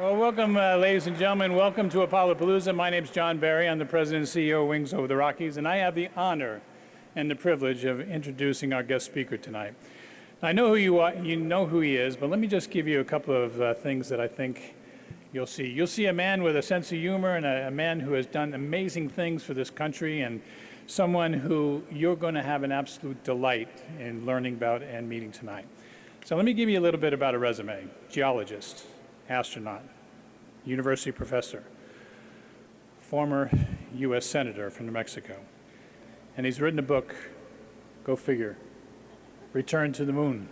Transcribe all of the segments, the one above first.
Well, welcome, ladies and gentlemen. Welcome to Apollopalooza. My name is John Barry. I'm the President and CEO of Wings Over the Rockies, and I have the honor and the privilege of introducing our guest speaker tonight. I know who you are, you know who he is, but let me just give you a couple of things that I think you'll see. You'll see a man with a sense of humor and a man who has done amazing things for this country, and someone who you're going to have an absolute delight in learning about and meeting tonight. So let me give you a little bit about a resume. Geologist, astronaut, university professor, former U.S. Senator from New Mexico. And he's written a book, go figure, Return to the Moon,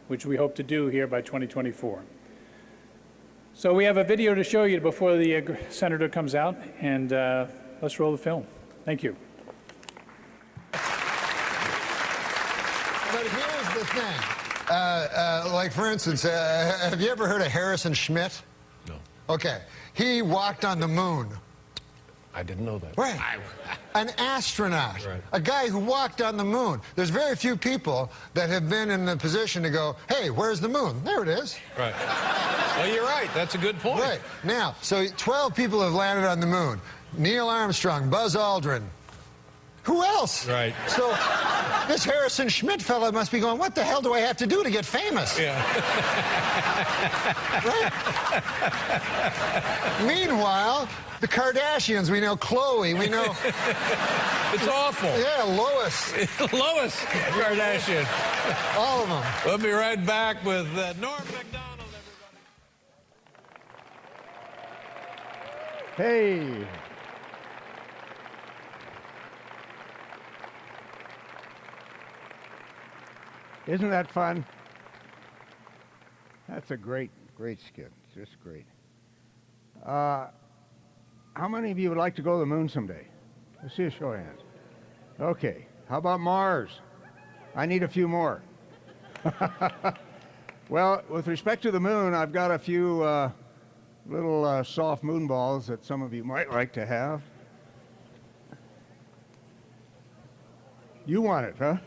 which we hope to do here by 2024. So we have a video to show you before the senator comes out, and let's roll the film. Thank you. But here's the thing. Like, for instance, have you ever heard of Harrison Schmitt? No. Okay. He walked on the moon. I didn't know that. Right. An astronaut. Right. A guy who walked on the moon. There's very few people that have been in the position to go, hey, where's the moon? There it is. Right. Well, you're right. That's a good point. Right. Now, so 12 people have landed on the moon. Neil Armstrong, Buzz Aldrin. Who else? Right. So this Harrison Schmitt fella must be going, what the hell do I have to do to get famous? Yeah. Right? Meanwhile, the Kardashians, we know Khloe, we know... It's awful. Yeah, Lois. Lois Kardashian. All of them. We'll be right back with Norm MacDonald, everybody. Hey. Isn't that fun? That's a great skit. Just great. How many of you would like to go to the moon someday? Let's see a show of hands. Okay. How about Mars? I need a few more. Well, with respect to the moon, I've got a few little soft moon balls that some of you might like to have. You want it, huh?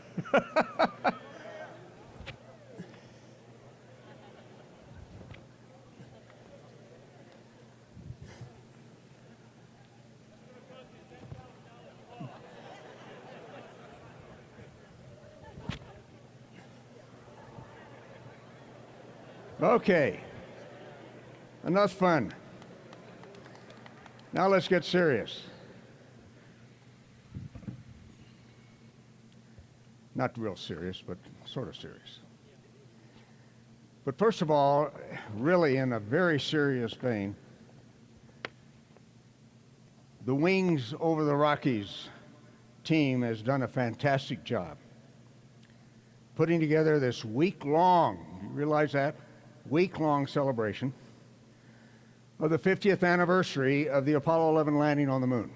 Okay, enough fun. Now let's get serious. Not real serious, but sort of serious. But first of all, really in a very serious vein, the Wings Over the Rockies team has done a fantastic job putting together this week-long, you realize that? Week-long celebration of the 50th anniversary of the Apollo 11 landing on the moon.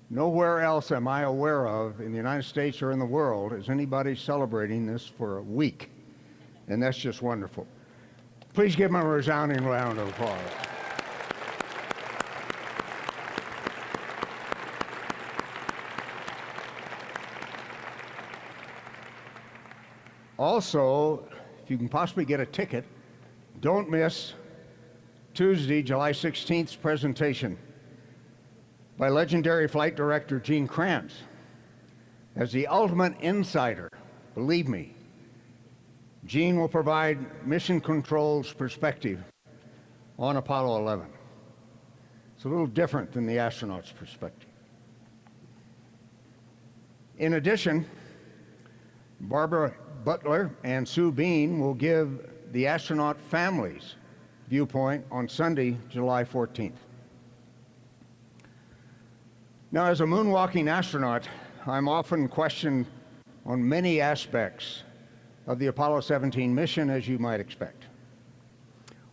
Nowhere else am I aware of in the United States or in the world is anybody celebrating this for a week, and that's just wonderful. Please give them a resounding round of applause. Also, if you can possibly get a ticket, don't miss Tuesday, July 16th's presentation by legendary flight director Gene Kranz. As the ultimate insider, believe me, Gene will provide Mission Control's perspective on Apollo 11. It's a little different than the astronaut's perspective. In addition, Barbara Butler and Sue Bean will give the astronaut families' viewpoint on Sunday, July 14th. Now, as a moonwalking astronaut, I'm often questioned on many aspects of the Apollo 17 mission, as you might expect.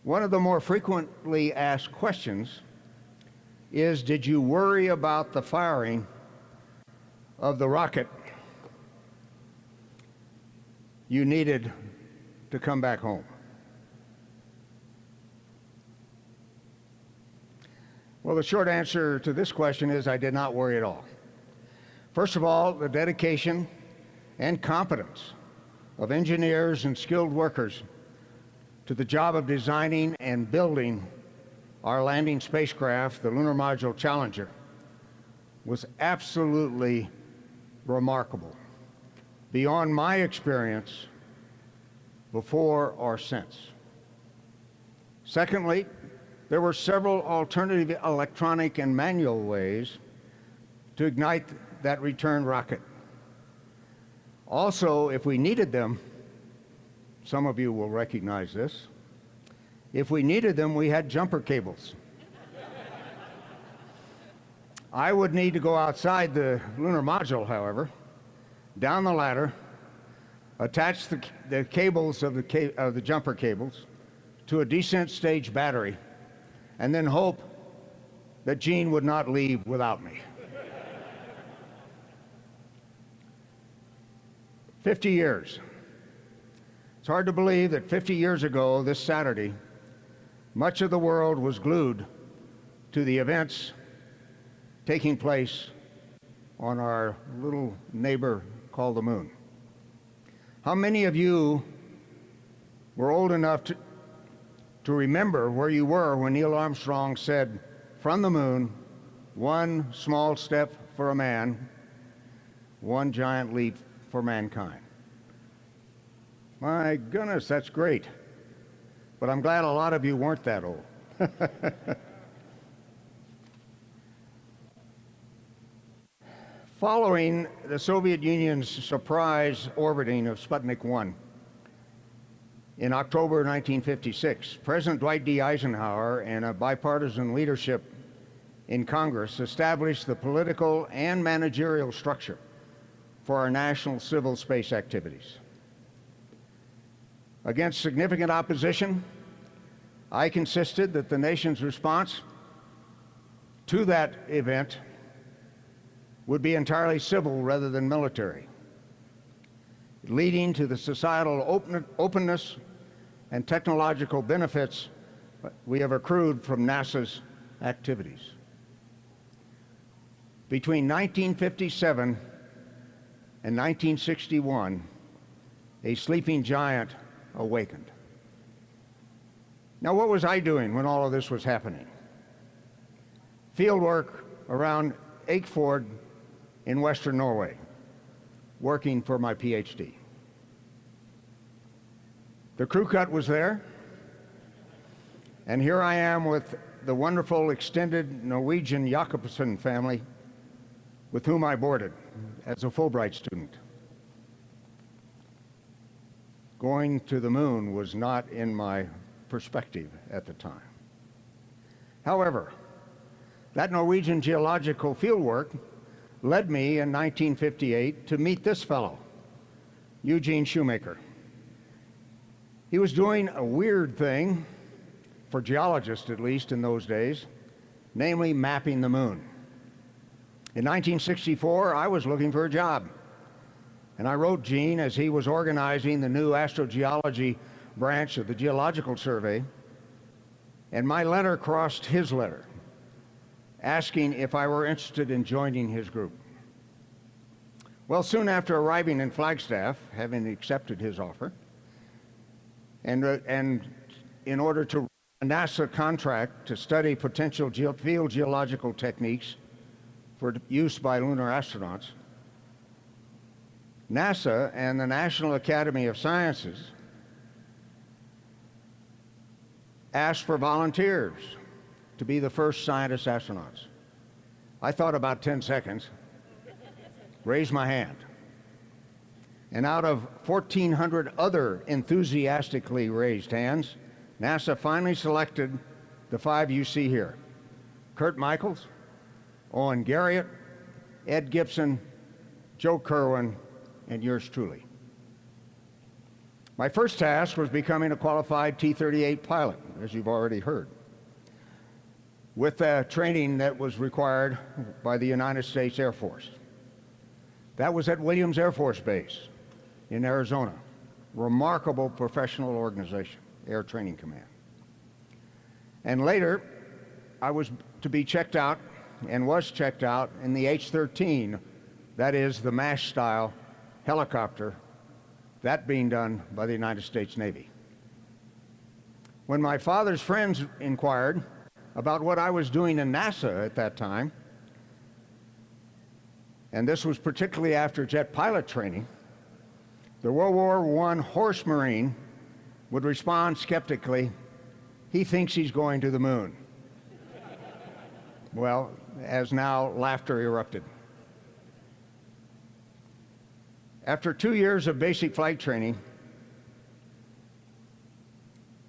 One of the more frequently asked questions is, did you worry about the firing of the rocket you needed to come back home? Well, the short answer to this question is I did not worry at all. First of all, the dedication and competence of engineers and skilled workers to the job of designing and building our landing spacecraft, the Lunar Module Challenger, was absolutely remarkable, beyond my experience before or since. Secondly, there were several alternative electronic and manual ways to ignite that return rocket. Also, if we needed them, some of you will recognize this, if we needed them, we had jumper cables. I would need to go outside the lunar module, however, down the ladder, attach the cables of the jumper cables to a descent stage battery, and then hope that Gene would not leave without me. 50 years. It's hard to believe that 50 years ago, this Saturday, much of the world was glued to the events taking place on our little neighbor called the moon. How many of you were old enough to remember where you were when Neil Armstrong said, "From the moon, one small step for a man, one giant leap for mankind"? My goodness, that's great. But I'm glad a lot of you weren't that old. Following the Soviet Union's surprise orbiting of Sputnik 1 in October 1956, President Dwight D. Eisenhower and a bipartisan leadership in Congress established the political and managerial structure for our national civil space activities. Against significant opposition, I insisted that the nation's response to that event would be entirely civil rather than military, leading to the societal openness and technological benefits we have accrued from NASA's activities. Between 1957 and 1961, a sleeping giant awakened. Now, what was I doing when all of this was happening? Field work around Eikfjord in Western Norway, working for my PhD. The crew cut was there, and here I am with the wonderful extended Norwegian Jacobsen family with whom I boarded as a Fulbright student. Going to the moon was not in my perspective at the time. However, that Norwegian geological fieldwork led me in 1958 to meet this fellow, Eugene Shoemaker. He was doing a weird thing, for geologists at least in those days, namely mapping the moon. In 1964, I was looking for a job, and I wrote Gene as he was organizing the new astrogeology branch of the Geological Survey, and my letter crossed his letter, asking if I were interested in joining his group. Well, soon after arriving in Flagstaff, having accepted his offer, and in order to a NASA contract to study potential field geological techniques for use by lunar astronauts, NASA and the National Academy of Sciences asked for volunteers to be the first scientist astronauts. I thought about 10 seconds, raised my hand, and out of 1,400 other enthusiastically raised hands, NASA finally selected the 5 you see here: Kurt Michaels, Owen Garriott, Ed Gibson, Joe Kerwin, and yours truly. My first task was becoming a qualified T-38 pilot, as you've already heard, with the training that was required by the United States Air Force. That was at Williams Air Force Base in Arizona. Remarkable professional organization, Air Training Command. And later, I was to be checked out and was checked out in the H-13, that is the MASH-style helicopter, that being done by the United States Navy. When my father's friends inquired about what I was doing in NASA at that time, and this was particularly after jet pilot training, the World War I horse Marine would respond skeptically, "He thinks he's going to the moon." Well, as now, laughter erupted. After 2 years of basic flight training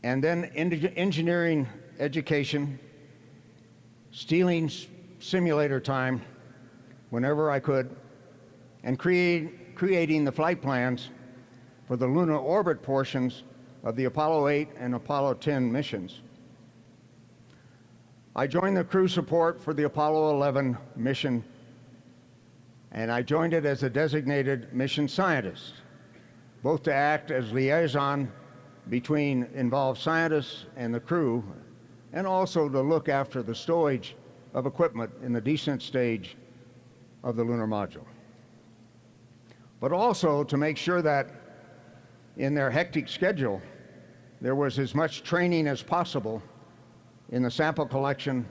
and then engineering education, stealing simulator time whenever I could, and creating the flight plans for the lunar orbit portions of the Apollo 8 and Apollo 10 missions, I joined the crew support for the Apollo 11 mission, and I joined it as a designated mission scientist, both to act as liaison between involved scientists and the crew, and also to look after the stowage of equipment in the descent stage of the lunar module. But also to make sure that in their hectic schedule, there was as much training as possible in the sample collection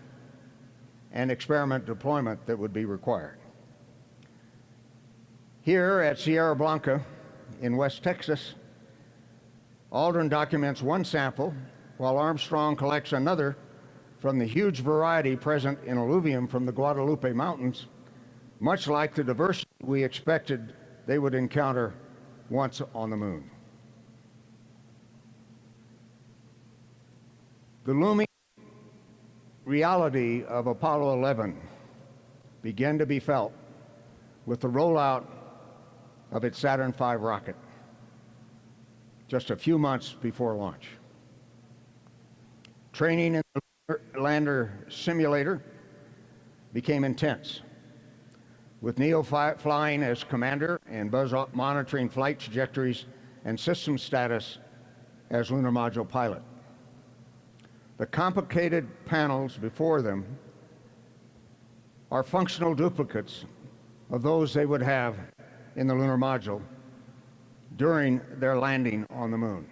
and experiment deployment that would be required. Here at Sierra Blanca in West Texas, Aldrin documents one sample while Armstrong collects another from the huge variety present in alluvium from the Guadalupe Mountains, much like the diversity we expected they would encounter once on the moon. The looming reality of Apollo 11 began to be felt with the rollout of its Saturn V rocket just a few months before launch. Training in the lander simulator became intense, with Neil flying as commander and Buzz monitoring flight trajectories and system status as lunar module pilot. The complicated panels before them are functional duplicates of those they would have in the lunar module during their landing on the moon.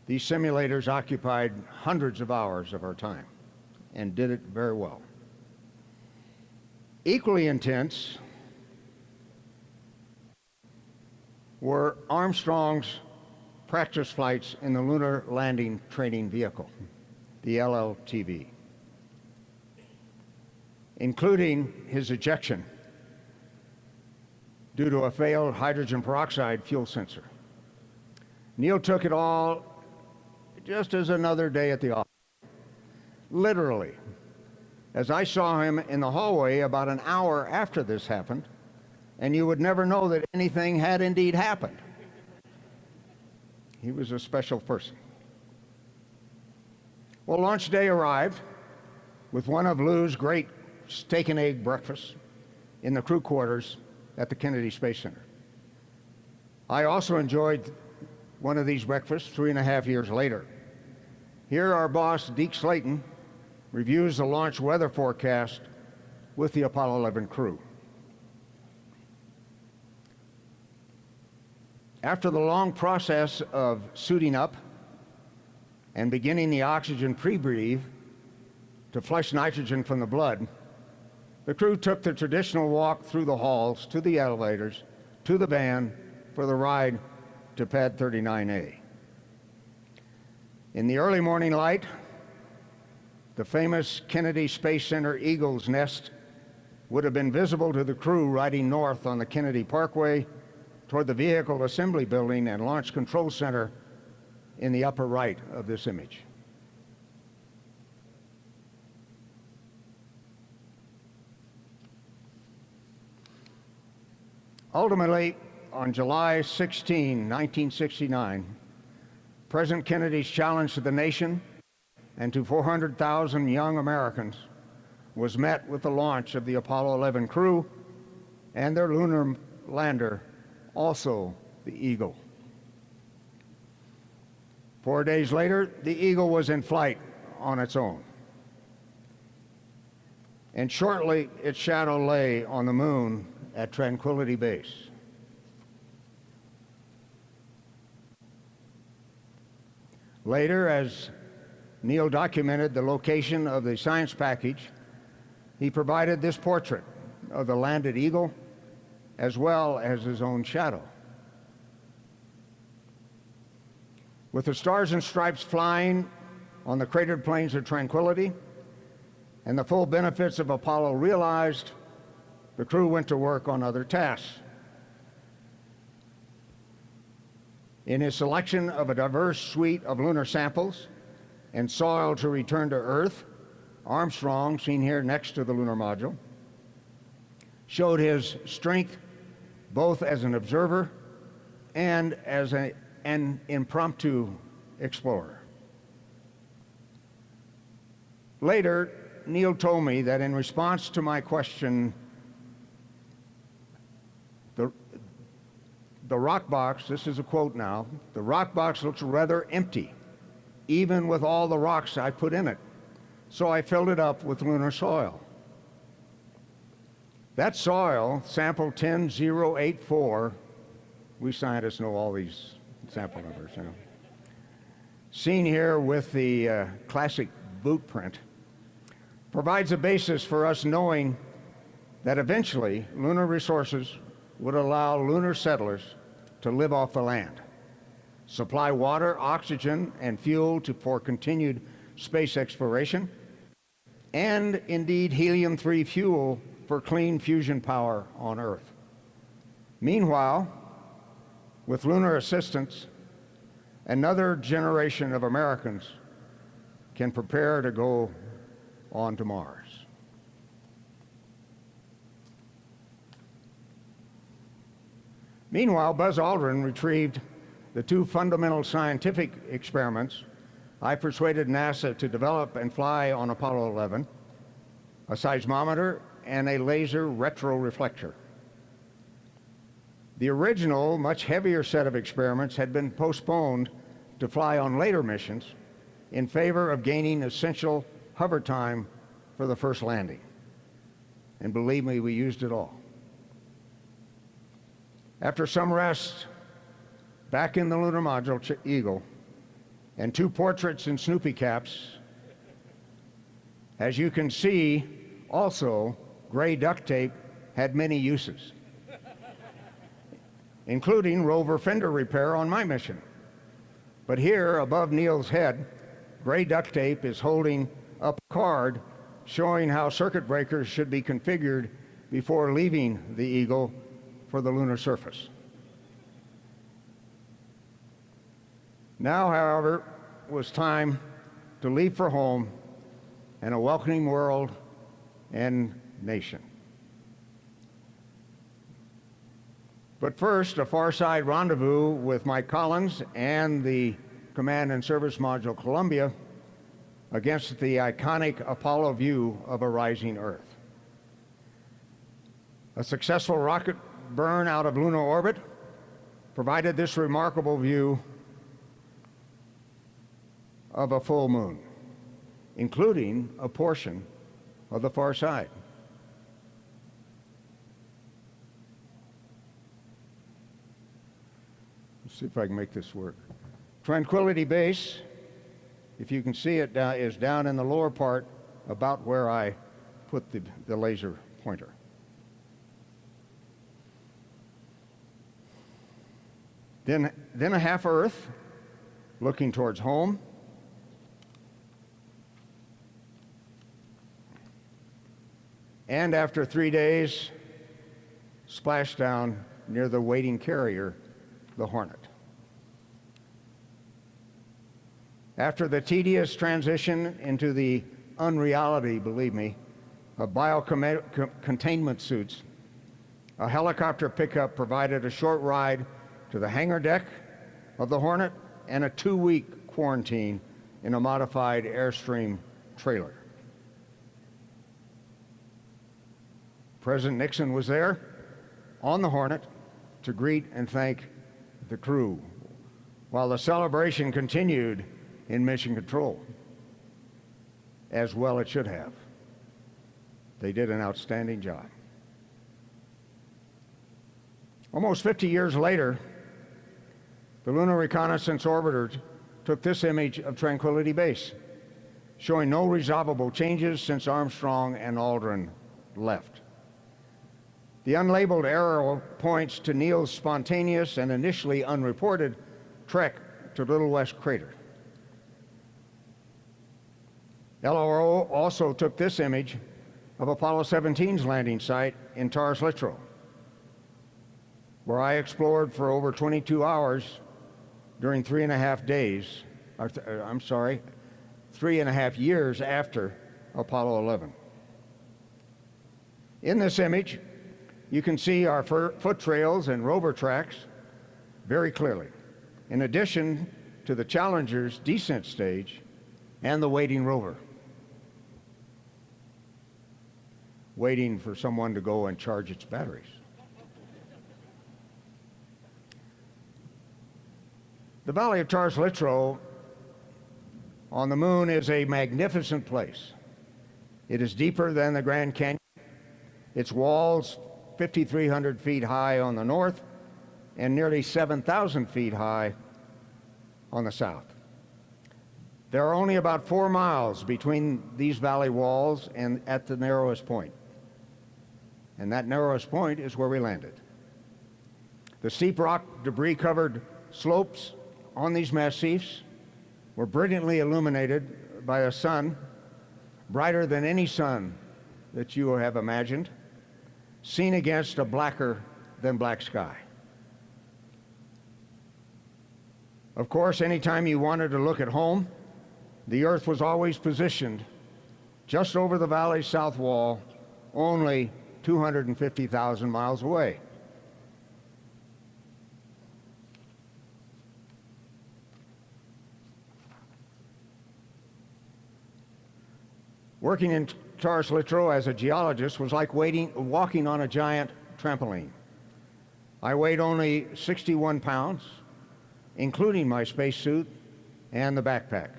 These simulators occupied hundreds of hours of our time and did it very well. Equally intense were Armstrong's practice flights in the Lunar Landing Training Vehicle, the LLTV, including his ejection due to a failed hydrogen peroxide fuel sensor. Neil took it all just as another day at the office. Literally, as I saw him in the hallway about an hour after this happened, and you would never know that anything had indeed happened. He was a special person. Well, launch day arrived with one of Lou's great steak and egg breakfasts in the crew quarters at the Kennedy Space Center. I also enjoyed one of these breakfasts 3.5 years later. Here our boss, Deke Slayton, reviews the launch weather forecast with the Apollo 11 crew. After the long process of suiting up and beginning the oxygen pre-breathe to flush nitrogen from the blood, the crew took the traditional walk through the halls to the elevators to the van for the ride to Pad 39A. In the early morning light, the famous Kennedy Space Center Eagle's Nest would have been visible to the crew riding north on the Kennedy Parkway toward the Vehicle Assembly Building and Launch Control Center in the upper right of this image. Ultimately, on July 16, 1969, President Kennedy's challenge to the nation and to 400,000 young Americans was met with the launch of the Apollo 11 crew and their lunar lander, also the Eagle. 4 days later, the Eagle was in flight on its own. And shortly, its shadow lay on the moon at Tranquility Base. Later, as Neil documented the location of the science package, he provided this portrait of the landed eagle as well as his own shadow. With the stars and stripes flying on the cratered plains of tranquility and the full benefits of Apollo realized, the crew went to work on other tasks. In his selection of a diverse suite of lunar samples and soil to return to Earth, Armstrong, seen here next to the lunar module, showed his strength both as an observer and as an impromptu explorer. Later, Neil told me that in response to my question, the rock box, this is a quote now, the rock box looks rather empty, even with all the rocks I put in it. So I filled it up with lunar soil. That soil, sample 10084, we scientists know all these sample numbers, you know. Seen here with the classic boot print, provides a basis for us knowing that eventually lunar resources would allow lunar settlers to live off the land, supply water, oxygen, and fuel for continued space exploration, and indeed helium-3 fuel for clean fusion power on Earth. Meanwhile, with lunar assistance, another generation of Americans can prepare to go on to Mars. Meanwhile, Buzz Aldrin retrieved the two fundamental scientific experiments I persuaded NASA to develop and fly on Apollo 11, a seismometer and a laser retroreflector. The original, much heavier set of experiments had been postponed to fly on later missions in favor of gaining essential hover time for the first landing. And believe me, we used it all. After some rest, back in the lunar module Eagle, and two portraits in Snoopy caps, as you can see, also, gray duct tape had many uses, including rover fender repair on my mission. But here, above Neil's head, gray duct tape is holding up a card showing how circuit breakers should be configured before leaving the Eagle for the lunar surface. Now, however, was time to leave for home and a welcoming world and nation. But first, a far-side rendezvous with Mike Collins and the Command and Service Module Columbia against the iconic Apollo view of a rising Earth. A successful rocket burn out of lunar orbit provided this remarkable view of a full moon, including a portion of the far side. Let's see if I can make this work. Tranquility Base, if you can see it, is down in the lower part about where I put the laser pointer. Then a half Earth, looking towards home. And after 3 days, splashdown near the waiting carrier, the Hornet. After the tedious transition into the unreality, believe me, of biocontainment suits, a helicopter pickup provided a short ride to the hangar deck of the Hornet and a 2-week quarantine in a modified Airstream trailer. President Nixon was there on the Hornet to greet and thank the crew, while the celebration continued in Mission Control, as well it should have. They did an outstanding job. Almost 50 years later, the Lunar Reconnaissance Orbiter took this image of Tranquility Base, showing no resolvable changes since Armstrong and Aldrin left. The unlabeled arrow points to Neil's spontaneous and initially unreported trek to Little West Crater. LRO also took this image of Apollo 17's landing site in Taurus-Littrow, where I explored for over 22 hours during 3.5 years after Apollo 11. In this image, you can see our foot trails and rover tracks very clearly, in addition to the Challenger's descent stage and the waiting rover, waiting for someone to go and charge its batteries. The Valley of Taurus-Littrow on the moon is a magnificent place. It is deeper than the Grand Canyon. Its walls 5,300 feet high on the north and nearly 7,000 feet high on the south. There are only about 4 miles between these valley walls and at the narrowest point. And that narrowest point is where we landed. The steep rock debris-covered slopes on these massifs were brilliantly illuminated by a sun, brighter than any sun that you have imagined, seen against a blacker than black sky. Of course, anytime you wanted to look at home, the Earth was always positioned just over the valley's south wall, only 250,000 miles away. Working in Taurus-Littrow as a geologist was like walking on a giant trampoline. I weighed only 61 pounds, including my spacesuit and the backpack.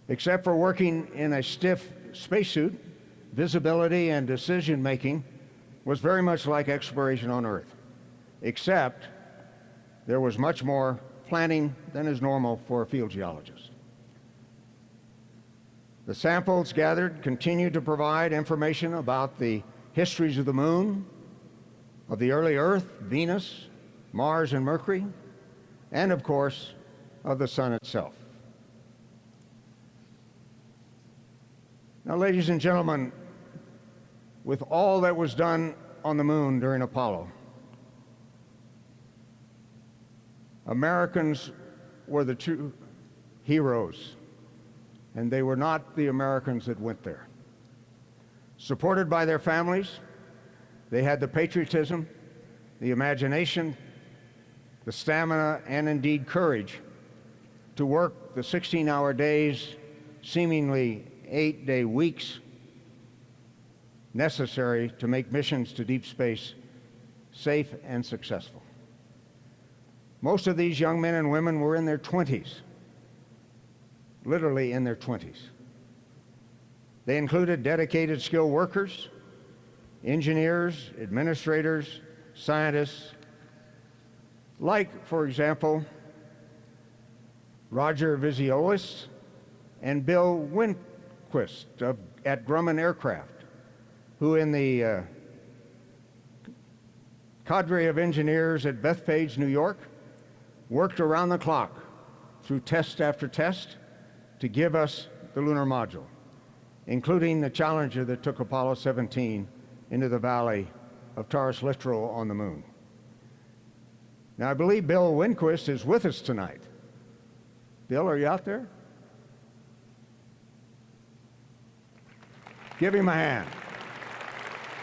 Except for working in a stiff spacesuit, visibility and decision-making was very much like exploration on Earth, except there was much more planning than is normal for a field geologist. The samples gathered continued to provide information about the histories of the Moon, of the early Earth, Venus, Mars, and Mercury, and of course, of the Sun itself. Now, ladies and gentlemen, with all that was done on the Moon during Apollo, Americans were the true heroes, and they were not the Americans that went there. Supported by their families, they had the patriotism, the imagination, the stamina, and indeed courage to work the 16-hour days, seemingly 8-day weeks, necessary to make missions to deep space safe and successful. Most of these young men and women were in their 20s, literally in their 20s. They included dedicated skilled workers, engineers, administrators, scientists, like, for example, Roger Viziolis and Bill Winquist at Grumman Aircraft, who in the cadre of engineers at Bethpage, New York, worked around the clock through test after test to give us the lunar module, including the Challenger that took Apollo 17 into the Valley of Taurus-Littrow on the Moon. Now, I believe Bill Winquist is with us tonight. Bill, are you out there? Give him a hand.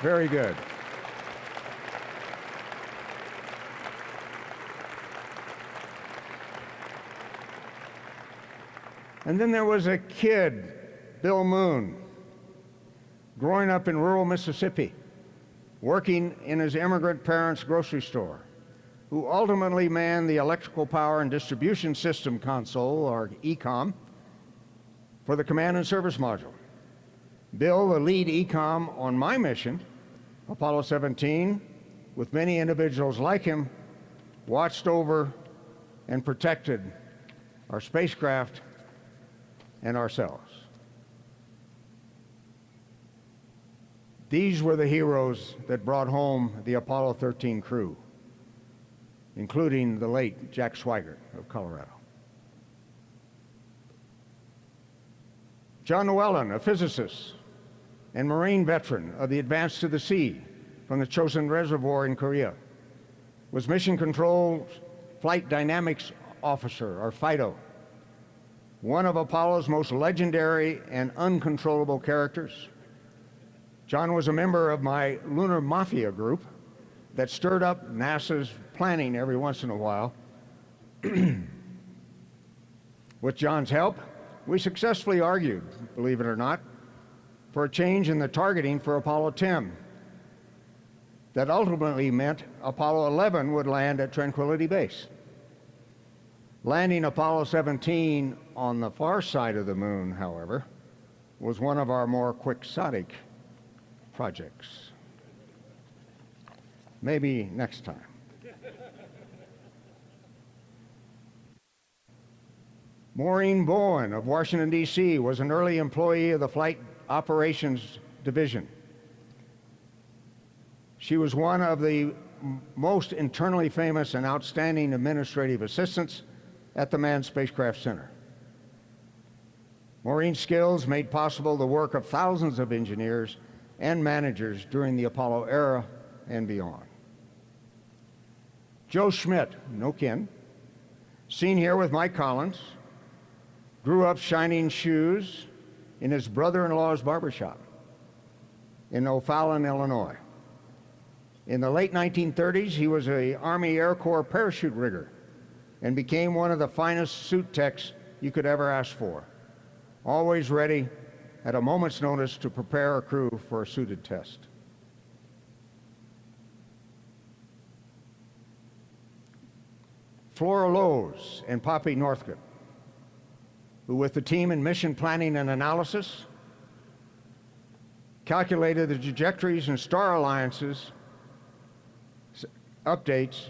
Very good. And then there was a kid, Bill Moon, growing up in rural Mississippi, working in his immigrant parents' grocery store, who ultimately manned the Electrical Power and Distribution System console, or ECOM, for the Command and Service Module. Bill, the lead ECOM on my mission, Apollo 17, with many individuals like him, watched over and protected our spacecraft and ourselves. These were the heroes that brought home the Apollo 13 crew, including the late Jack Swigert of Colorado. John Llewellyn, a physicist and Marine veteran of the Advance to the Sea from the Chosin Reservoir in Korea, was Mission Control's Flight Dynamics Officer, or FIDO, one of Apollo's most legendary and uncontrollable characters. John was a member of my Lunar Mafia group that stirred up NASA's planning every once in a while. With John's help, we successfully argued, believe it or not, for a change in the targeting for Apollo 10 that ultimately meant Apollo 11 would land at Tranquility Base. Landing Apollo 17 on the far side of the moon, however, was one of our more quixotic projects. Maybe next time. Maureen Bowen of Washington, D.C. was an early employee of the Flight Operations Division. She was one of the most internally famous and outstanding administrative assistants at the Manned Spacecraft Center. Maureen's skills made possible the work of thousands of engineers and managers during the Apollo era and beyond. Joe Schmitt, no kin, seen here with Mike Collins, grew up shining shoes in his brother-in-law's barbershop in O'Fallon, Illinois. In the late 1930s, he was an Army Air Corps parachute rigger and became one of the finest suit techs you could ever ask for, always ready at a moment's notice to prepare a crew for a suited test. Flora Lowe's and Poppy Northcott, who with the team in mission planning and analysis, calculated the trajectories and star alliances updates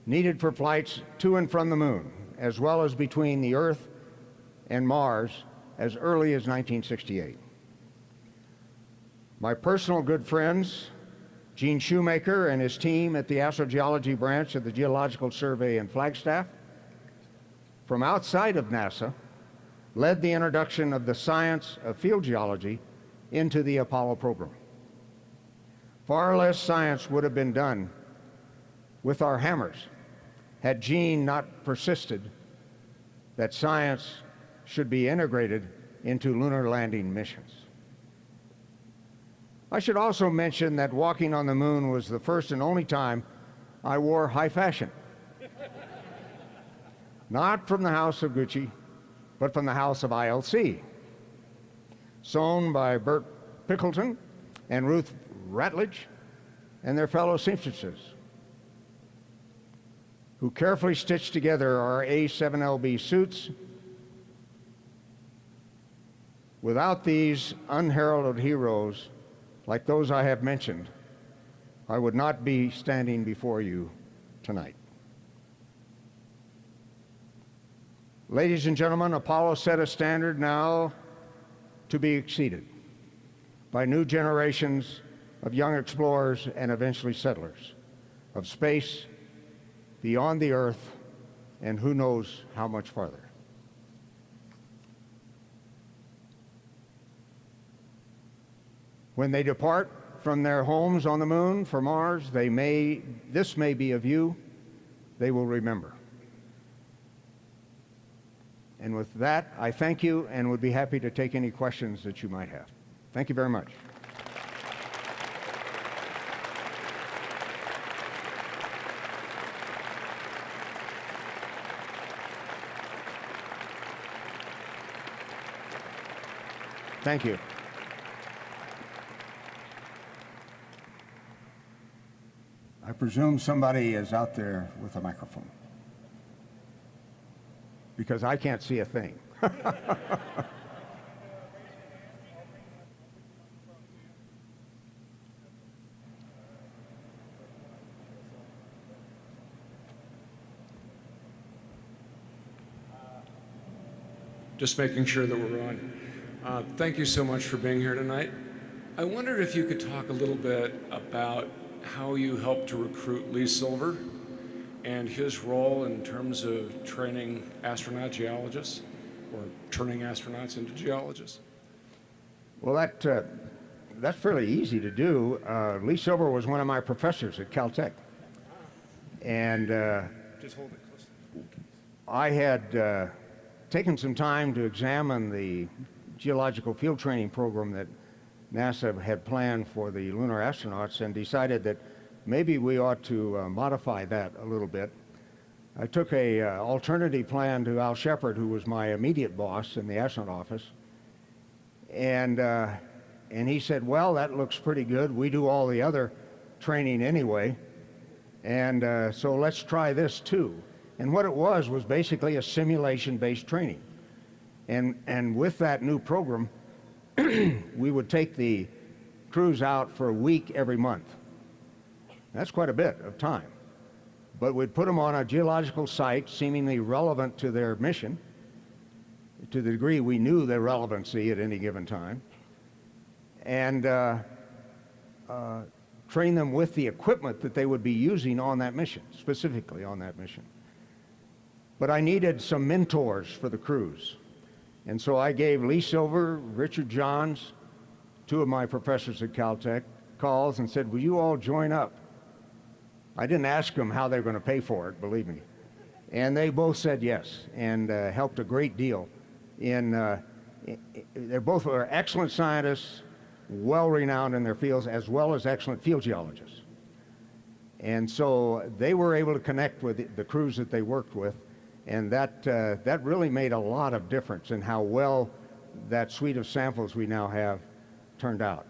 needed for flights to and from the moon, as well as between the Earth and Mars as early as 1968. My personal good friends, Gene Shoemaker and his team at the Astrogeology branch of the Geological Survey in Flagstaff, from outside of NASA, led the introduction of the science of field geology into the Apollo program. Far less science would have been done with our hammers had Gene not persisted that science should be integrated into lunar landing missions. I should also mention that walking on the moon was the first and only time I wore high fashion. Not from the house of Gucci, but from the house of ILC, sewn by Bert Pickleton and Ruth Ratledge and their fellow seamstresses, who carefully stitched together our A7LB suits. Without these unheralded heroes, like those I have mentioned, I would not be standing before you tonight. Ladies and gentlemen, Apollo set a standard now to be exceeded by new generations of young explorers and eventually settlers of space, beyond the Earth, and who knows how much farther. When they depart from their homes on the moon for Mars, this may be a view they will remember. And with that, I thank you and would be happy to take any questions that you might have. Thank you very much. Thank you. I presume somebody is out there with a microphone, because I can't see a thing. Just making sure that we're on. Thank you so much for being here tonight. I wondered if you could talk a little bit about how you helped to recruit Lee Silver and his role in terms of training astronaut geologists or turning astronauts into geologists. Well, that's fairly easy to do. Lee Silver was one of my professors at Caltech. And Just hold it close. I had taken some time to examine the geological field training program that NASA had planned for the lunar astronauts and decided that maybe we ought to modify that a little bit. I took a alternative plan to Al Shepard, who was my immediate boss in the astronaut office, and he said, well, that looks pretty good. We do all the other training anyway, and so let's try this too. And what it was basically a simulation-based training. And with that new program, we would take the crews out for a week every month. That's quite a bit of time. But we'd put them on a geological site seemingly relevant to their mission, to the degree we knew their relevancy at any given time, and train them with the equipment that they would be using on that mission, specifically on that mission. But I needed some mentors for the crews. And so I gave Lee Silver, Richard Johns, two of my professors at Caltech, calls and said, will you all join up? I didn't ask them how they were going to pay for it, believe me. And they both said yes, and helped a great deal. They both were excellent scientists, well-renowned in their fields, as well as excellent field geologists. And so they were able to connect with the crews that they worked with, and that really made a lot of difference in how well that suite of samples we now have turned out.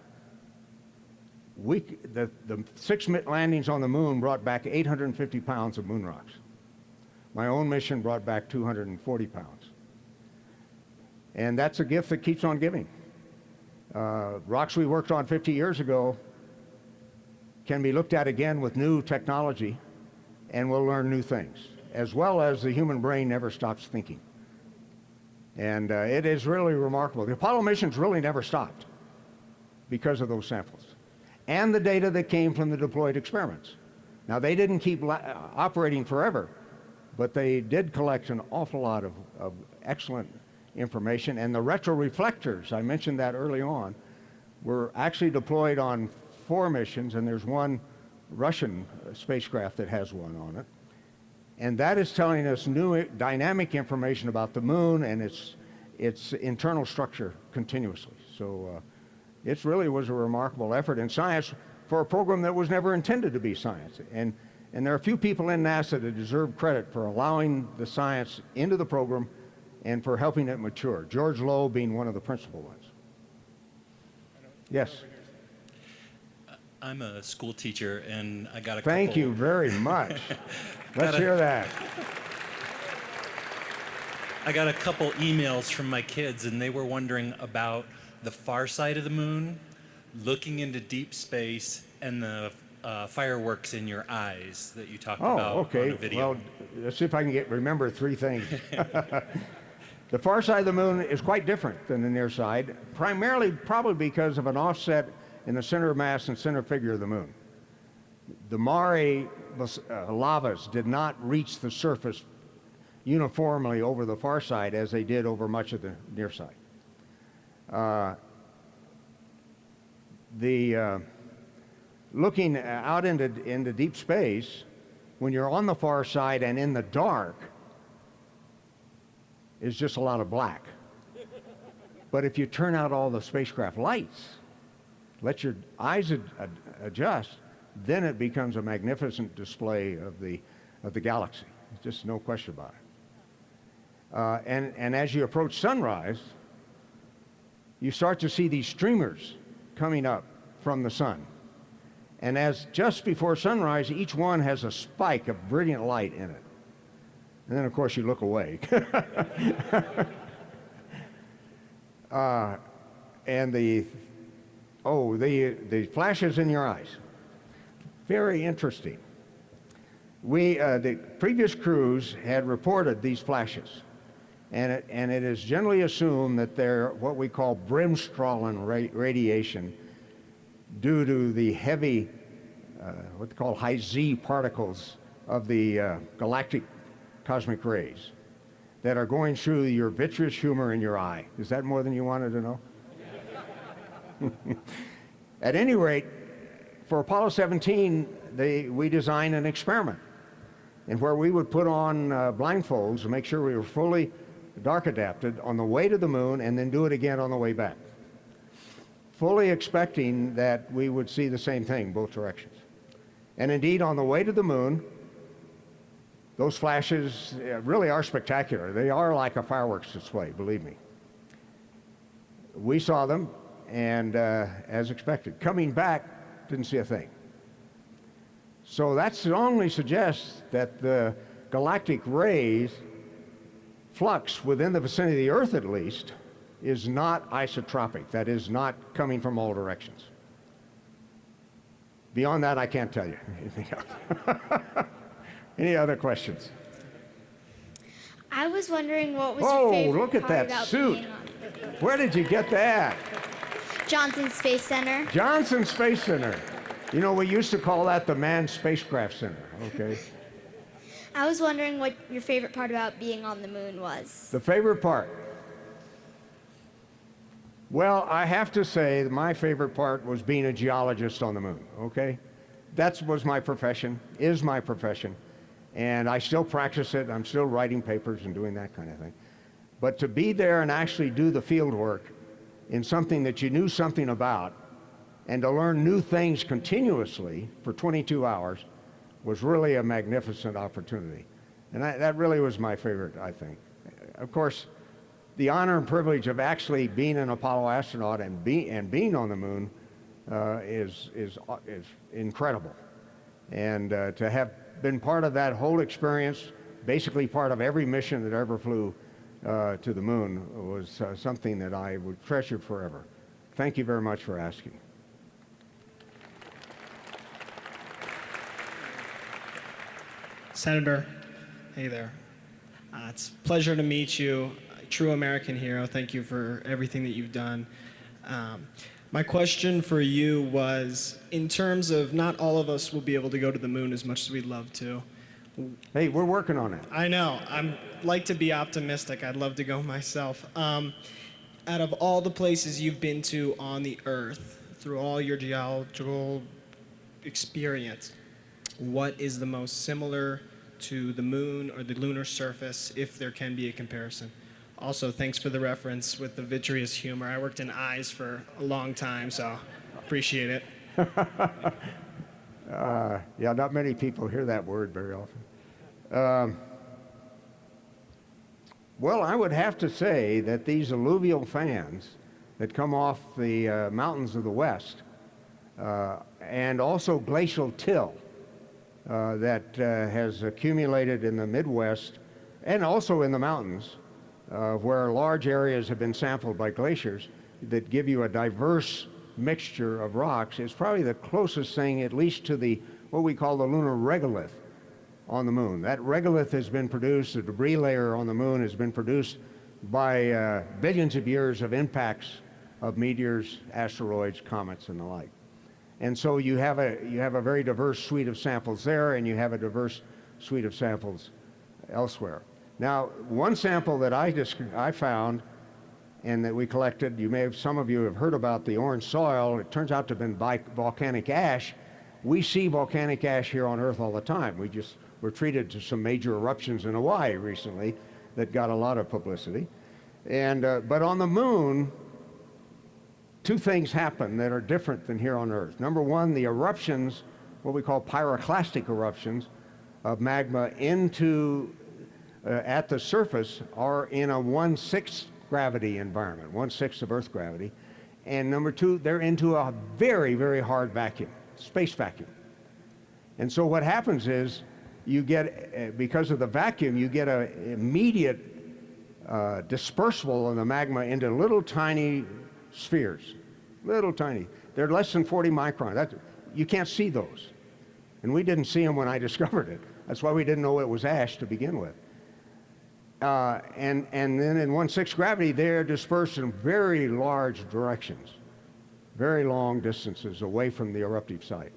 The 6 landings on the moon brought back 850 pounds of moon rocks. My own mission brought back 240 pounds. And that's a gift that keeps on giving. Rocks we worked on 50 years ago can be looked at again with new technology, and we'll learn new things, as well as the human brain never stops thinking. And it is really remarkable. The Apollo missions really never stopped because of those samples and the data that came from the deployed experiments. Now, they didn't keep operating forever, but they did collect an awful lot of excellent information. And the retroreflectors, I mentioned that early on, were actually deployed on 4 missions, and there's one Russian spacecraft that has one on it. And that is telling us new dynamic information about the moon and its internal structure continuously. So it really was a remarkable effort in science for a program that was never intended to be science. And there are a few people in NASA that deserve credit for allowing the science into the program and for helping it mature, George Lowe being one of the principal ones. Yes? I'm a school teacher, and I got a Thank you very much. Let's hear that. I got a couple emails from my kids, and they were wondering about the far side of the moon, looking into deep space, and the fireworks in your eyes that you talked about on a video. Well, let's see if I can remember 3 things. The far side of the moon is quite different than the near side, primarily probably because of an offset in the center of mass and center figure of the moon. The Mare lavas did not reach the surface uniformly over the far side as they did over much of the near side. Looking out into deep space, when you're on the far side and in the dark, is just a lot of black. But if you turn out all the spacecraft lights, let your eyes adjust, then it becomes a magnificent display of the galaxy. Just no question about it. And as you approach sunrise, you start to see these streamers coming up from the sun. And as just before sunrise, each one has a spike of brilliant light in it. And then, of course, you look away. And the flashes in your eyes. Very interesting. The previous crews had reported these flashes. and it is generally assumed that they're what we call brimstollen radiation due to the heavy, what they call high Z particles of the galactic cosmic rays that are going through your vitreous humor in your eye. Is that more than you wanted to know? At any rate, for Apollo 17, we designed an experiment and where we would put on blindfolds to make sure we were fully dark adapted on the way to the moon and then do it again on the way back, fully expecting that we would see the same thing both directions. And indeed, on the way to the moon, those flashes really are spectacular. They are like a fireworks display, believe me. We saw them, and as expected. Coming back, didn't see a thing. So that strongly suggests that the galactic rays flux within the vicinity of the Earth, at least, is not isotropic. That is not coming from all directions. Beyond that, I can't tell you anything else. Any other questions? I was wondering what was your favorite look at part that about suit. being on Where did you get that? Johnson Space Center? Johnson Space Center. You know, we used to call that the Manned Spacecraft Center, okay? I was wondering what your favorite part about being on the moon was. The favorite part? Well, I have to say that my favorite part was being a geologist on the moon, okay? That was my profession, is my profession, and I still practice it. I'm still writing papers and doing that kind of thing. But to be there and actually do the field work in something that you knew something about and to learn new things continuously for 22 hours was really a magnificent opportunity. And that really was my favorite, I think. Of course, the honor and privilege of actually being an Apollo astronaut and being on the moon is incredible. And to have been part of that whole experience, basically part of every mission that ever flew to the moon, was something that I would treasure forever. Thank you very much for asking. Senator, hey there. It's a pleasure to meet you. A true American hero. Thank you for everything that you've done. My question for you was, in terms of not all of us will be able to go to the moon as much as we'd love to. Hey, we're working on it. I know. I like to be optimistic. I'd love to go myself. Out of all the places you've been to on the Earth, through all your geological experience, what is the most similar to the moon or the lunar surface, if there can be a comparison? Also, thanks for the reference with the vitreous humor. I worked in eyes for a long time, so appreciate it. Yeah, not many people hear that word very often. Well, I would have to say that these alluvial fans that come off the mountains of the West, and also glacial till that has accumulated in the Midwest and also in the mountains, where large areas have been sampled by glaciers that give you a diverse mixture of rocks, is probably the closest thing, at least to the what we call the Lunar Regolith on the moon. That regolith has been produced, the debris layer on the moon has been produced by billions of years of impacts of meteors, asteroids, comets, and the like. And so you have a very diverse suite of samples there, and you have a diverse suite of samples elsewhere. Now, one sample that I found and that we collected, some of you have heard about the orange soil. It turns out to have been volcanic ash. We see volcanic ash here on Earth all the time. We just were treated to some major eruptions in Hawaii recently that got a lot of publicity. And but on the moon, two things happen that are different than here on Earth. Number one, the eruptions, what we call pyroclastic eruptions of magma into at the surface, are in a 1/6 gravity environment, 1/6 of Earth gravity. And number two, they're into a very, very hard vacuum, space vacuum. And so what happens is you get, because of the vacuum, you get an immediate dispersal of the magma into little tiny spheres, little tiny. They're less than 40 micron. You can't see those. And we didn't see them when I discovered it. That's why we didn't know it was ash to begin with. and then in 1/6 gravity, they're dispersed in very large directions, very long distances away from the eruptive site.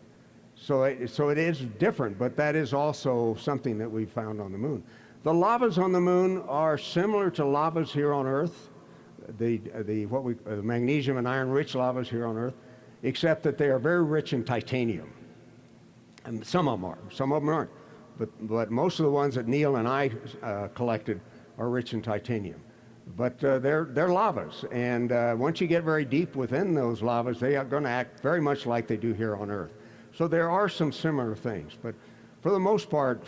So it is different, but that is also something that we found on the moon. The lavas on the moon are similar to lavas here on Earth, the magnesium and iron-rich lavas here on Earth, except that they are very rich in titanium. And some of them are, some of them aren't. But most of the ones that Neil and I collected are rich in titanium. But they're lavas, and once you get very deep within those lavas, they are going to act very much like they do here on Earth. So there are some similar things, but for the most part,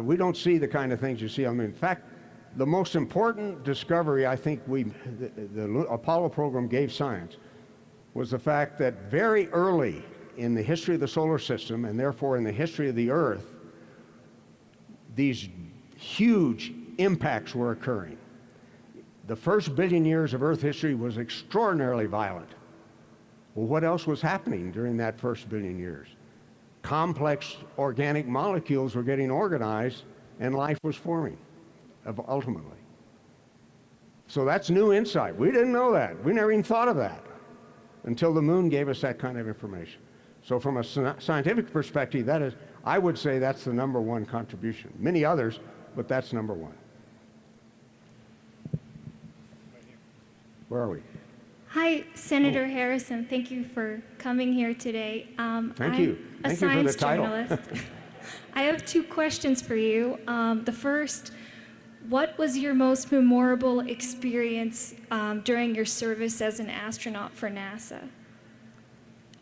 we don't see the kind of things you see on the moon. In fact, the most important discovery I think the Apollo program gave science was the fact that very early in the history of the solar system, and therefore in the history of the Earth, these huge impacts were occurring. The first billion years of Earth history was extraordinarily violent. Well, what else was happening during that first billion years? Complex organic molecules were getting organized and life was forming, ultimately. So that's new insight. We didn't know that. We never even thought of that until the moon gave us that kind of information. So from a scientific perspective, that is, I would say that's the #1 contribution. Many others, but that's #1. Where are we? Hi, Senator Harrison. Thank you for coming here today. Thank you. I'm a science journalist. I have 2 questions for you. The first, what was your most memorable experience during your service as an astronaut for NASA?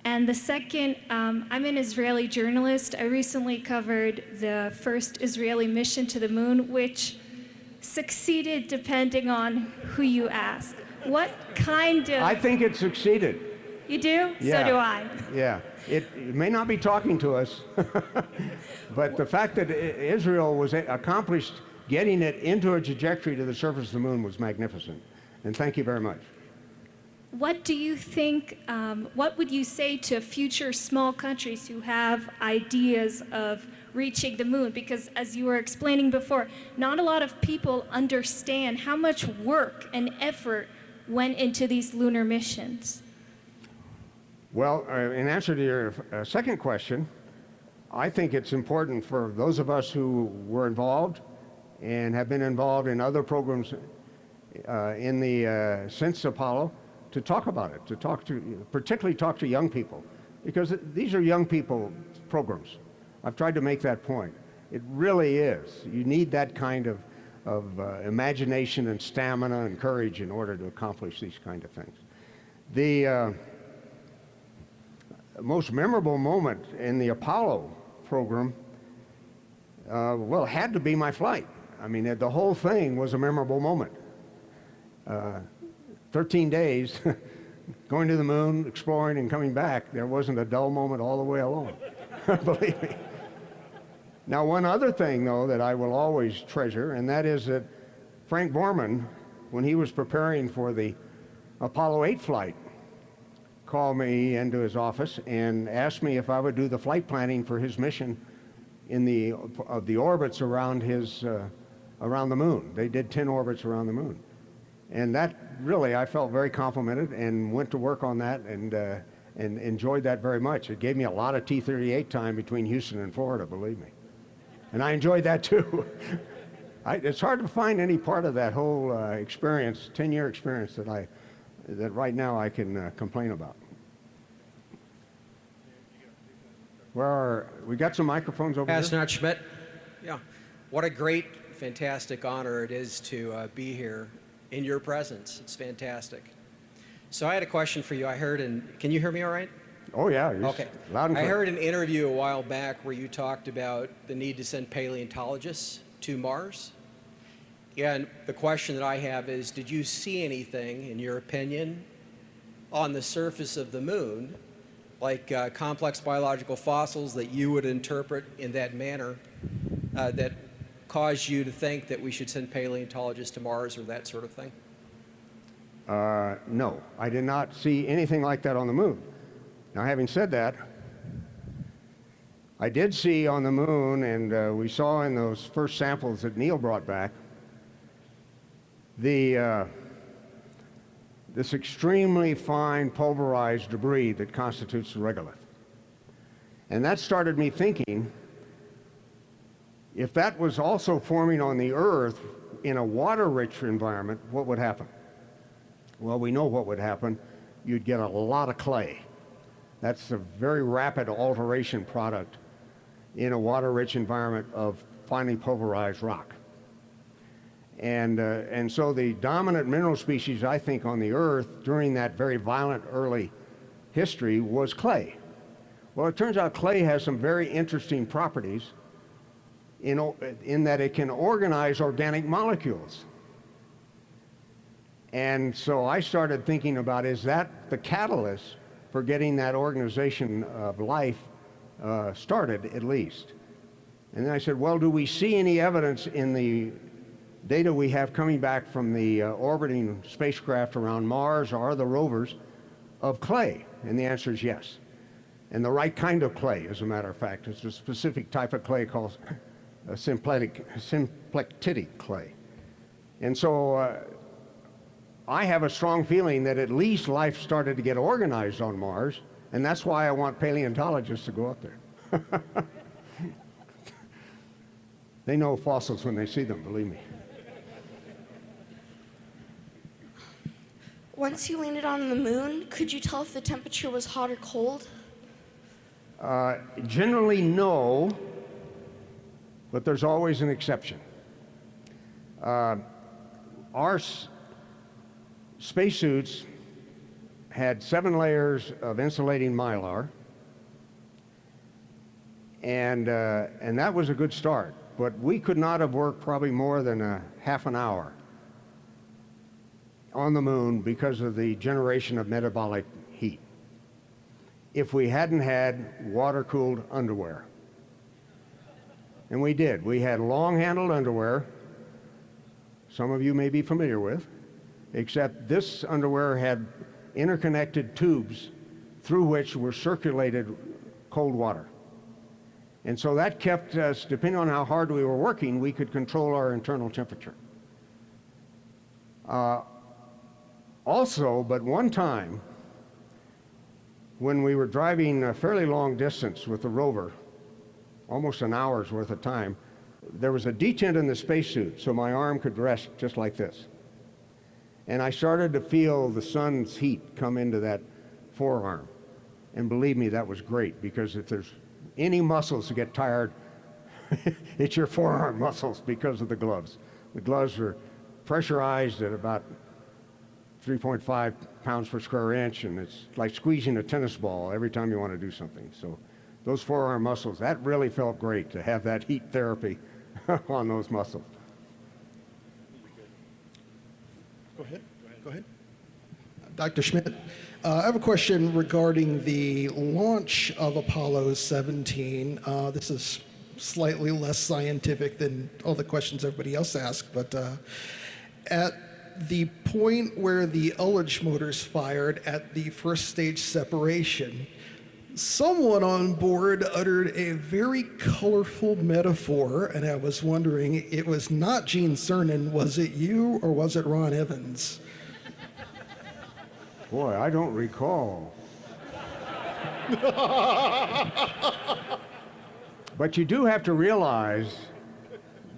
And the second, I'm an Israeli journalist. I recently covered the first Israeli mission to the moon, which succeeded depending on who you ask. What kind of... I think it succeeded. You do? Yeah. So do I. Yeah. It may not be talking to us, but the fact that Israel was accomplished getting it into a trajectory to the surface of the moon was magnificent. And thank you very much. What do you think, what would you say to future small countries who have ideas of reaching the moon? Because as you were explaining before, not a lot of people understand how much work and effort went into these lunar missions. Well, in answer to your second question, I think it's important for those of us who were involved and have been involved in other programs since Apollo to talk about it, particularly talk to young people, because these are young people programs. I've tried to make that point. It really is. You need that kind of imagination and stamina and courage in order to accomplish these kind of things. The most memorable moment in the Apollo program, well, had to be my flight. I mean, the whole thing was a memorable moment. 13 days going to the moon, exploring and coming back, there wasn't a dull moment all the way along, believe me. Now, one other thing, though, that I will always treasure, and that is that Frank Borman, when he was preparing for the Apollo 8 flight, called me into his office and asked me if I would do the flight planning for his mission of the orbits around around the moon. They did 10 orbits around the moon. And that really, I felt very complimented and went to work on that and enjoyed that very much. It gave me a lot of T-38 time between Houston and Florida, believe me. And I enjoyed that too. It's hard to find any part of that whole experience, 10-year experience, that right now I can complain about. We got some microphones over here? Astronaut Schmitt. Yeah. What a great, fantastic honor it is to be here in your presence. It's fantastic. So I had a question for you. Can you hear me all right? Oh yeah, okay. Loud and clear. I heard an interview a while back where you talked about the need to send paleontologists to Mars. And the question that I have is, did you see anything, in your opinion, on the surface of the moon, like complex biological fossils that you would interpret in that manner that caused you to think that we should send paleontologists to Mars or that sort of thing? No, I did not see anything like that on the moon. Now, having said that, I did see on the moon, and we saw in those first samples that Neil brought back, this extremely fine pulverized debris that constitutes the regolith. And that started me thinking, if that was also forming on the Earth in a water-rich environment, what would happen? Well, we know what would happen. You'd get a lot of clay. That's a very rapid alteration product in a water-rich environment of finely pulverized rock. And so the dominant mineral species, I think, on the Earth during that very violent early history was clay. Well, it turns out clay has some very interesting properties in that it can organize organic molecules. And so I started thinking about, is that the catalyst for getting that organization of life started, at least? And then I said, well, do we see any evidence in the data we have coming back from the orbiting spacecraft around Mars or the rovers of clay? And the answer is yes. And the right kind of clay, as a matter of fact. It's a specific type of clay called symplectic clay. And so I have a strong feeling that at least life started to get organized on Mars, and that's why I want paleontologists to go up there. They know fossils when they see them, believe me. Once you landed on the moon, could you tell if the temperature was hot or cold? Generally, no, but there's always an exception. Our spacesuits had 7 layers of insulating mylar, and that was a good start, but we could not have worked probably more than a half an hour on the moon because of the generation of metabolic heat if we hadn't had water-cooled underwear. And we did. We had long-handled underwear, some of you may be familiar with, except this underwear had interconnected tubes through which were circulated cold water. And so that kept us, depending on how hard we were working, we could control our internal temperature. Also, but one time, when we were driving a fairly long distance with the rover, almost an hour's worth of time, there was a detent in the spacesuit, so my arm could rest just like this. And I started to feel the sun's heat come into that forearm. And believe me, that was great, because if there's any muscles that get tired, it's your forearm muscles because of the gloves. The gloves are pressurized at about 3.5 pounds per square inch, and it's like squeezing a tennis ball every time you want to do something. So those forearm muscles, that really felt great to have that heat therapy on those muscles. Go ahead. Dr. Schmitt, I have a question regarding the launch of Apollo 17. This is slightly less scientific than all the questions everybody else asked, but at the point where the Ullage motors fired at the first stage separation, someone on board uttered a very colorful metaphor, and I was wondering, it was not Gene Cernan, was it you or was it Ron Evans? Boy, I don't recall. But you do have to realize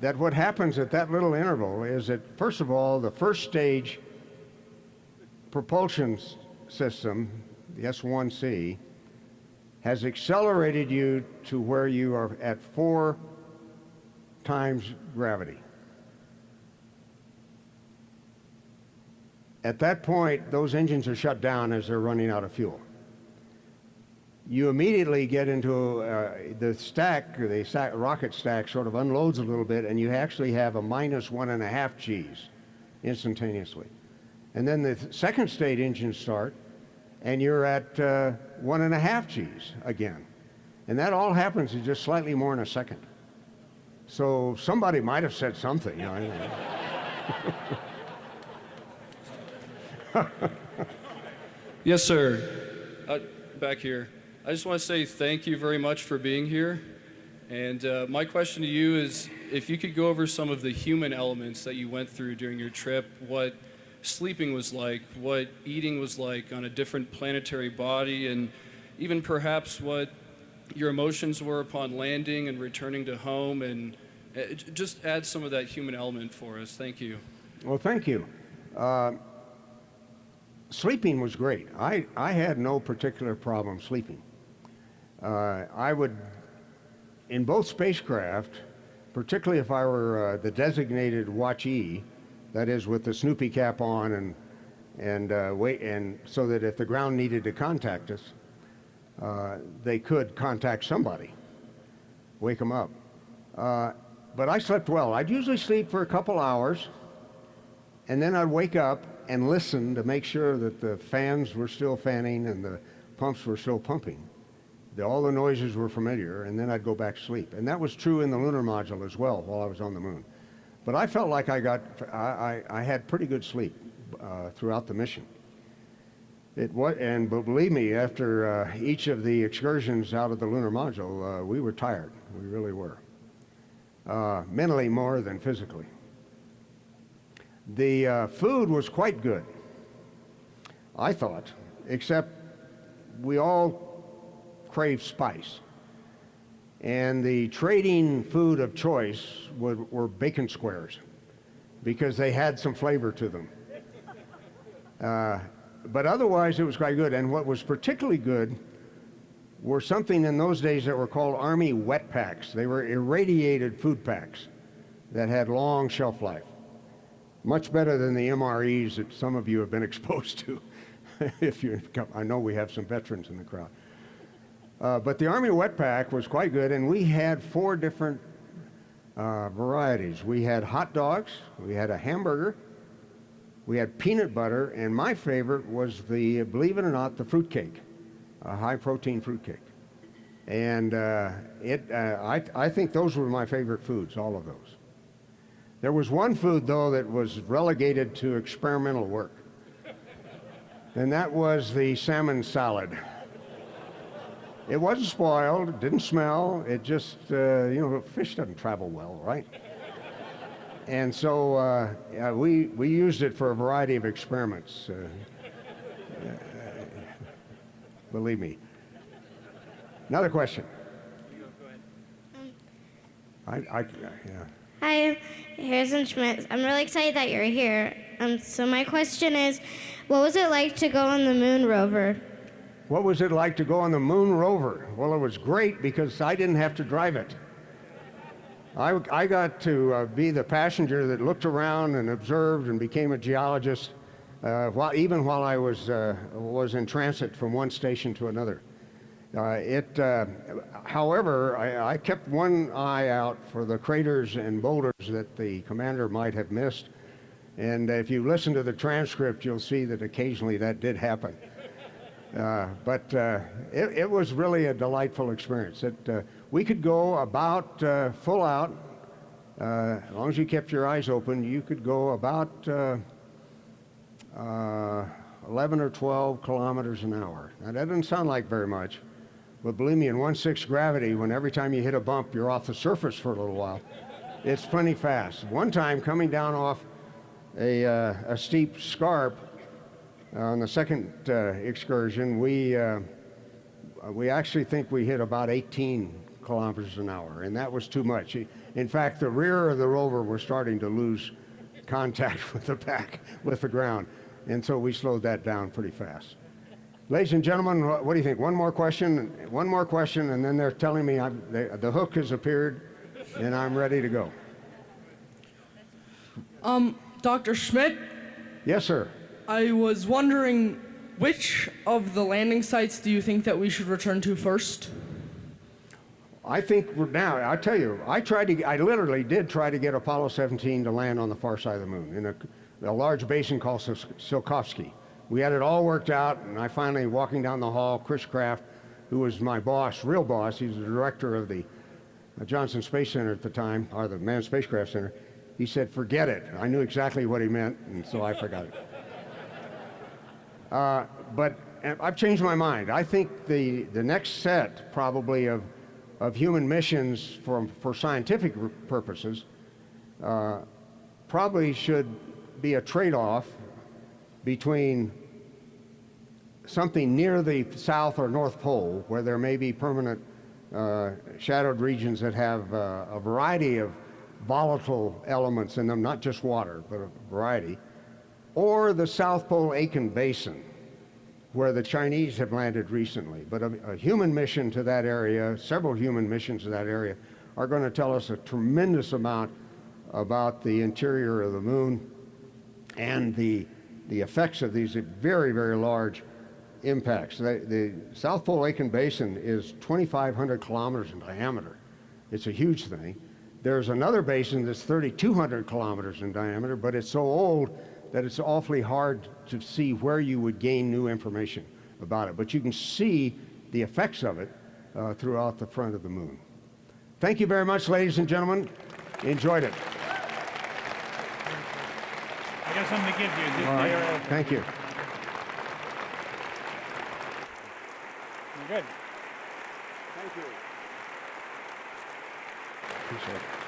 that what happens at that little interval is that, first of all, the first stage propulsion system, the S1C, has accelerated you to where you are at 4 times gravity. At that point, those engines are shut down as they're running out of fuel. You immediately get into the rocket stack sort of unloads a little bit, and you actually have a minus 1.5 Gs instantaneously. And then the second stage engines start, and you're at 1.5 Gs again. And that all happens in just slightly more than a second. So somebody might have said something. You know. Yes, sir. Back here. I just want to say thank you very much for being here. And my question to you is, if you could go over some of the human elements that you went through during your trip, what sleeping was like, what eating was like on a different planetary body, and even perhaps what your emotions were upon landing and returning to home, and just add some of that human element for us. Thank you. Well, thank you. Sleeping was great. I had no particular problem sleeping. I would, in both spacecraft, particularly if I were the designated watchee, that is with the Snoopy cap on and wait, and so that if the ground needed to contact us, they could contact somebody, wake them up. But I slept well. I'd usually sleep for a couple hours, and then I'd wake up and listen to make sure that the fans were still fanning and the pumps were still pumping. All the noises were familiar, and then I'd go back to sleep. And that was true in the lunar module as well while I was on the moon. But I felt like I had pretty good sleep throughout the mission. But believe me, after each of the excursions out of the lunar module, we were tired. We really were. Mentally more than physically. The food was quite good, I thought, except we all crave spice. And the trading food of choice were bacon squares because they had some flavor to them. But otherwise, it was quite good. And what was particularly good were something in those days that were called Army wet packs. They were irradiated food packs that had long shelf life. Much better than the MREs that some of you have been exposed to. I know we have some veterans in the crowd. But the Army wet pack was quite good, and we had 4 different varieties. We had hot dogs, we had a hamburger, we had peanut butter, and my favorite was the, believe it or not, the fruitcake, a high-protein fruitcake. And I think those were my favorite foods, all of those. There was one food, though, that was relegated to experimental work, and that was the salmon salad. It wasn't spoiled, it didn't smell, it just, fish doesn't travel well, right? And so we used it for a variety of experiments, believe me. Another question. Yeah. Hi, Harrison Schmitt. I'm really excited that you're here. So my question is, what was it like to go on the moon rover? What was it like to go on the moon rover? Well, it was great because I didn't have to drive it. I got to be the passenger that looked around and observed and became a geologist even while I was in transit from one station to another. However, I kept one eye out for the craters and boulders that the commander might have missed. And if you listen to the transcript, you'll see that occasionally that did happen. But it was really a delightful experience. We could go about full out, as long as you kept your eyes open, you could go about 11 or 12 kilometers an hour. Now, that doesn't sound like very much, but believe me, in 1/6 gravity, when every time you hit a bump, you're off the surface for a little while, it's plenty fast. One time, coming down off a steep scarp, on the second excursion, we actually think we hit about 18 kilometers an hour, and that was too much. In fact, the rear of the rover was starting to lose contact with the ground, and so we slowed that down pretty fast. Ladies and gentlemen, what do you think? One more question, and then they're telling me the hook has appeared, and I'm ready to go. Dr. Schmitt? Yes, sir. I was wondering, which of the landing sites do you think that we should return to first? I think now, I'll tell you, I literally did try to get Apollo 17 to land on the far side of the moon in a large basin called Tsiolkovsky. We had it all worked out, and I finally, walking down the hall, Chris Kraft, who was my boss, real boss, he's the director of the Johnson Space Center at the time, or the Manned Spacecraft Center, he said, forget it. I knew exactly what he meant, and so I forgot it. But I've changed my mind. I think the next set, probably, of of human missions for scientific purposes probably should be a trade-off between something near the South or North Pole, where there may be permanent shadowed regions that have a variety of volatile elements in them, not just water, but a variety, or the South Pole Aitken Basin, where the Chinese have landed recently. But a human mission to that area, several human missions to that area, are going to tell us a tremendous amount about the interior of the moon and the effects of these very, very large impacts. The South Pole Aitken Basin is 2,500 kilometers in diameter. It's a huge thing. There's another basin that's 3,200 kilometers in diameter, but it's so old that it's awfully hard to see where you would gain new information about it. But you can see the effects of it throughout the front of the moon. Thank you very much, ladies and gentlemen. Enjoyed it. I got something to give you. All right. Thank you. You're good. Thank you. Appreciate it.